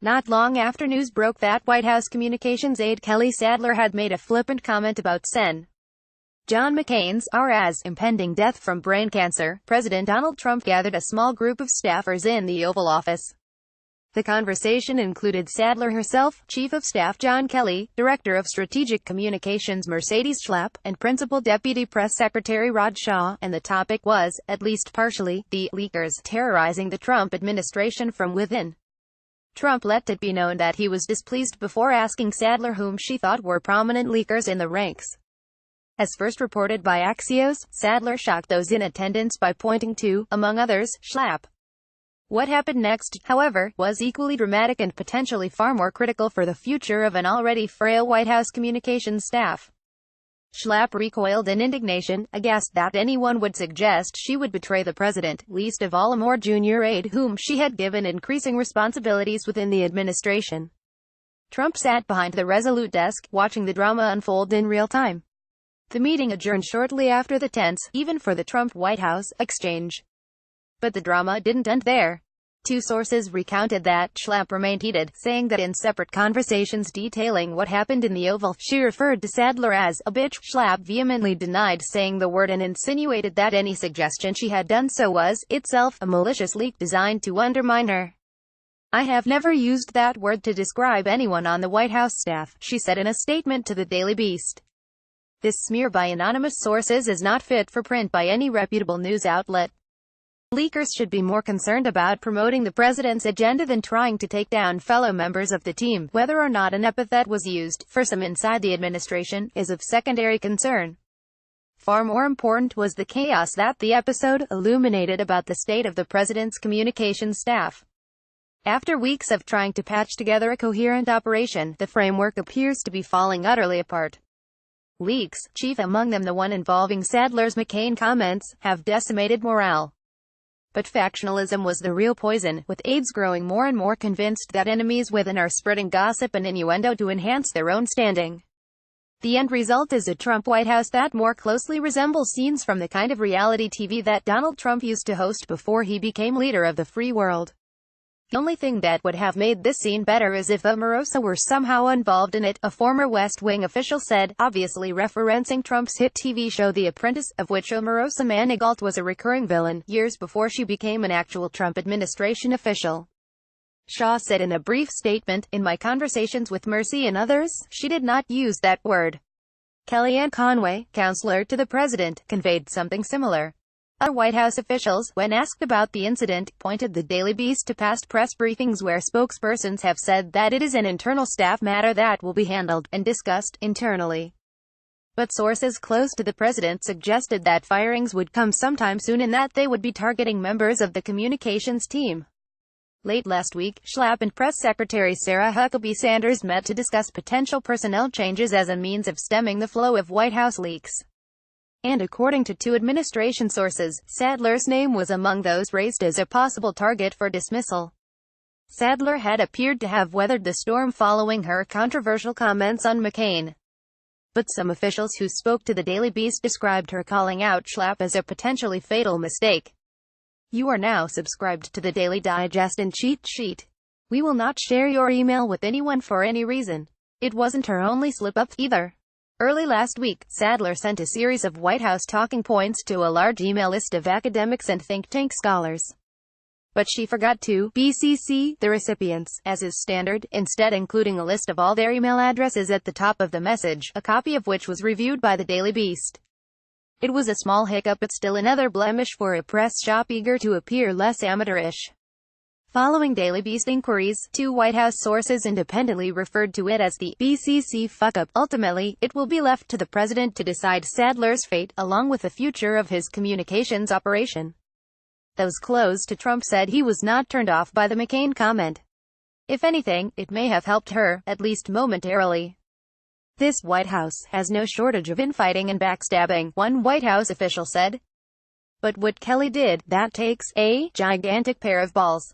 Not long after news broke that White House communications aide Kelly Sadler had made a flippant comment about Sen. John McCain's impending death from brain cancer, President Donald Trump gathered a small group of staffers in the Oval Office. The conversation included Sadler herself, Chief of Staff John Kelly, Director of Strategic Communications Mercedes Schlapp, and Principal Deputy Press Secretary Rod Shaw, and the topic was, at least partially, the leakers terrorizing the Trump administration from within. Trump let it be known that he was displeased before asking Sadler whom she thought were prominent leakers in the ranks. As first reported by Axios, Sadler shocked those in attendance by pointing to, among others, Schlapp. What happened next, however, was equally dramatic and potentially far more critical for the future of an already frail White House communications staff. Schlapp recoiled in indignation, aghast that anyone would suggest she would betray the president, least of all a more junior aide whom she had given increasing responsibilities within the administration. Trump sat behind the resolute desk, watching the drama unfold in real time. The meeting adjourned shortly after the tense, even for the Trump White House, exchange. But the drama didn't end there. Two sources recounted that Schlapp remained heated, saying that in separate conversations detailing what happened in the Oval, she referred to Sadler as a bitch. Schlapp vehemently denied saying the word and insinuated that any suggestion she had done so was, itself, a malicious leak designed to undermine her. "I have never used that word to describe anyone on the White House staff," she said in a statement to the Daily Beast. "This smear by anonymous sources is not fit for print by any reputable news outlet. Leakers should be more concerned about promoting the president's agenda than trying to take down fellow members of the team. Whether or not an epithet was used, for some inside the administration, is of secondary concern. Far more important was the chaos that the episode illuminated about the state of the president's communications staff. After weeks of trying to patch together a coherent operation, the framework appears to be falling utterly apart. Leaks, chief among them the one involving Sadler's McCain comments, have decimated morale. But factionalism was the real poison, with aides growing more and more convinced that enemies within are spreading gossip and innuendo to enhance their own standing. The end result is a Trump White House that more closely resembles scenes from the kind of reality TV that Donald Trump used to host before he became leader of the free world. The only thing that would have made this scene better is if Omarosa were somehow involved in it, a former West Wing official said, obviously referencing Trump's hit TV show The Apprentice, of which Omarosa Manigault was a recurring villain, years before she became an actual Trump administration official. Shaw said in a brief statement, "In my conversations with Mercy and others, she did not use that word." Kellyanne Conway, counselor to the president, conveyed something similar. Other White House officials, when asked about the incident, pointed the Daily Beast to past press briefings where spokespersons have said that it is an internal staff matter that will be handled and discussed internally. But sources close to the president suggested that firings would come sometime soon and that they would be targeting members of the communications team. Late last week, Schlapp and Press Secretary Sarah Huckabee Sanders met to discuss potential personnel changes as a means of stemming the flow of White House leaks. And according to two administration sources, Sadler's name was among those raised as a possible target for dismissal. Sadler had appeared to have weathered the storm following her controversial comments on McCain. But some officials who spoke to the Daily Beast described her calling out Schlapp as a potentially fatal mistake. You are now subscribed to the Daily Digest and Cheat Sheet. We will not share your email with anyone for any reason. It wasn't her only slip-up, either. Early last week, Sadler sent a series of White House talking points to a large email list of academics and think tank scholars. But she forgot to BCC the recipients, as is standard, instead including a list of all their email addresses at the top of the message, a copy of which was reviewed by the Daily Beast. It was a small hiccup but still another blemish for a press shop eager to appear less amateurish. Following Daily Beast inquiries, two White House sources independently referred to it as the BCC fuck-up. Ultimately, it will be left to the president to decide Sadler's fate, along with the future of his communications operation. Those close to Trump said he was not turned off by the McCain comment. If anything, it may have helped her, at least momentarily. This White House has no shortage of infighting and backstabbing, one White House official said. But what Kelly did, that takes a gigantic pair of balls.